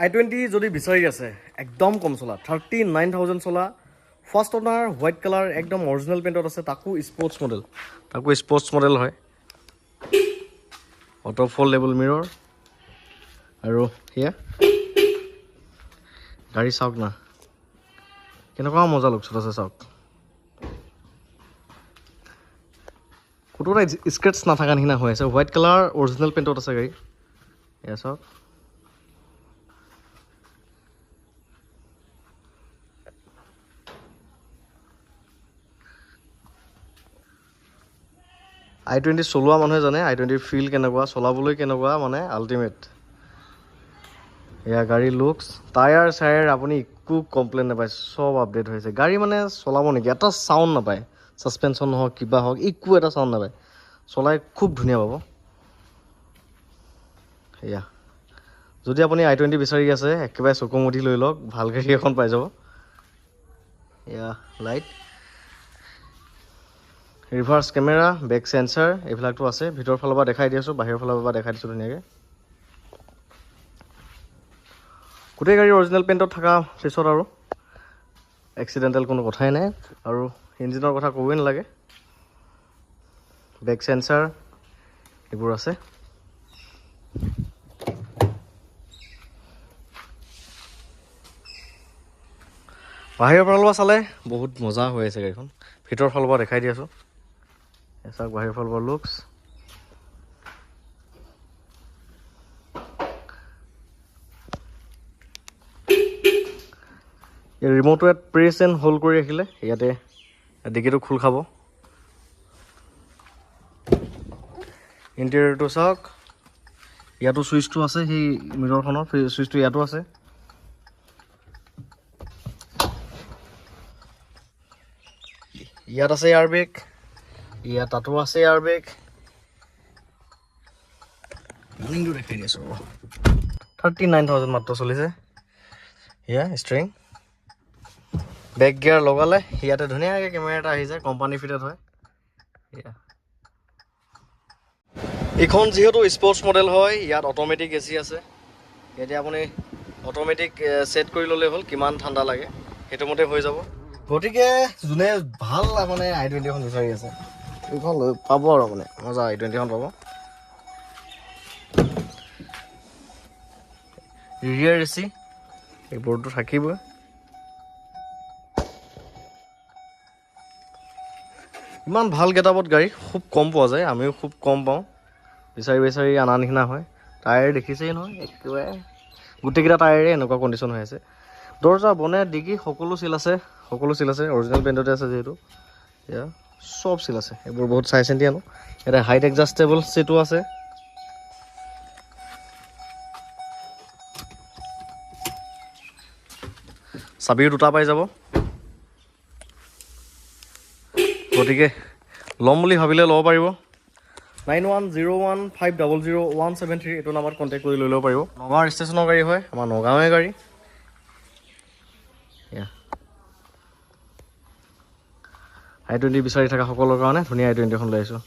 i20 যদি বিচাৰি আছে একদম কম চলা 39,000 চলা ফাৰ্ষ্ট অনাৰ হোৱাইট কালাৰ একদম অৰিজিনেল পেইণ্টত আছে তাকো স্পৰ্টছ মডেল হয় অটো ফল লেভেল মিৰৰ আৰু সেয়া গাড়ী চাওক না কেনেকুৱা মজা লুকছত আছে চাওক ক'তো নাই স্ক্ৰেটছ নাথাকা নিচিনা হৈ আছে হোৱাইট কালাৰ অৰিজিনেল পেইণ্টত আছে গাড়ী এয়া চাওক i20 চলোৱা মানুহে জানে i20 ফিল কেনেকুৱা চলাবলৈ কেনেকুৱা মানে আল্টিমেট এয়া গাড়ী লুকছ টায়াৰ চায়াৰ আপুনি একো কমপ্লেইন নাপায় চব আপডেট হৈছে গাড়ী মানে চলাব নেকি এটা চাউণ্ড নাপায় ছাছপেনশ্যন হওক কিবা হওক একো এটা চাউণ্ড নাপায় চলাই খুব ধুনীয়া পাব এয়া যদি আপুনি i20 বিচাৰি আছে একেবাৰে চকু মুঠি লৈ লওক ভাল গাড়ী এখন পাই যাব এয়া লাইট ৰিভাৰ্ছ কেমেৰা বেক সেন্সাৰ এইবিলাকতো আছে ভিতৰৰ ফালৰ পৰা দেখাই দি আছোঁ বাহিৰৰ ফালৰ পৰা দেখাই দিছোঁ ধুনীয়াকৈ গোটেই গাড়ী অৰিজিনেল পেইণ্টত থকা পিছত আৰু এক্সিডেণ্টেল কোনো কথাই নাই আৰু ইঞ্জিনৰ কথা ক'বই নালাগে বেক সেন্সাৰ এইবোৰ আছে বাহিৰৰ ফালৰ পৰা চালে বহুত মজা হৈ আছে গাড়ীখন ভিতৰৰ ফালৰ পৰা দেখাই দি আছোঁ চাওক বাহিৰৰ ফালৰ পৰা লুকছ ৰিম'টটোৱে প্ৰেছ এণ্ড হোল্ড কৰি ৰাখিলে ইয়াতে ডিকিটো খোল খাব ইণ্টেৰিয়ৰটো চাওক ইয়াতো ছুইচটো আছে সেই মিৰৰখনৰ ছুইচটো ইয়াতো আছে ইয়াত আছে এয়াৰবেগ ইয়াত তাতো আছে এয়াৰবেগ লিংকটো দেখাই দি আছোঁ 39,000 মাত্ৰ চলিছে এয়া ষ্ট্ৰিং বেক গিয়াৰ লগালে ইয়াতে ধুনীয়াকৈ কেমেৰা এটা আহি যায় কোম্পানী ফিটেড হয় এয়া এইখন যিহেতু স্পৰ্টছ মডেল হয় ইয়াত অট'মেটিক এচি আছে এতিয়া আপুনি অট'মেটিক ছেট কৰি ল'লে হ'ল কিমান ঠাণ্ডা লাগে সেইটো মতে হৈ যাব গতিকে যোনে ভাল মানে i20 এখন বিচাৰি আছে এইখন লৈ পাব আৰু মানে মজা i20 এখন পাব ৰিয়াৰ এচি এইবোৰতো থাকিবই ইমান ভাল গেটআপত গাড়ী খুব কম পোৱা যায় আমিও খুব কম পাওঁ বিচাৰি অনা নিচিনা হয় টায়াৰ দেখিছেই নহয় একেবাৰে গোটেইকেইটা টায়াৰে এনেকুৱা কণ্ডিশ্যন হৈ আছে দৰ্জা বনে ডিগি সকলো চিল আছে অৰিজিনেল পেইণ্টতে আছে যিহেতু এয়া চব চিল আছে এইবোৰ বহুত চাই চিন্তি আনো ইয়াতে হাইট এডজাষ্টেবল চিটো আছে চাবিও দুটা পাই যাব গতিকে ল'ম বুলি ভাবিলে ল'ব পাৰিব 9101500173 এইটো নাম্বাৰত কণ্টেক্ট কৰি লৈ ল'ব পাৰিব নগাঁও ষ্টেচনৰ গাড়ী হয় আমাৰ নগাঁৱৰে গাড়ী i20 বিচাৰি থকা সকলৰ কাৰণে ধুনীয়া i20 এখন লৈ আহিছোঁ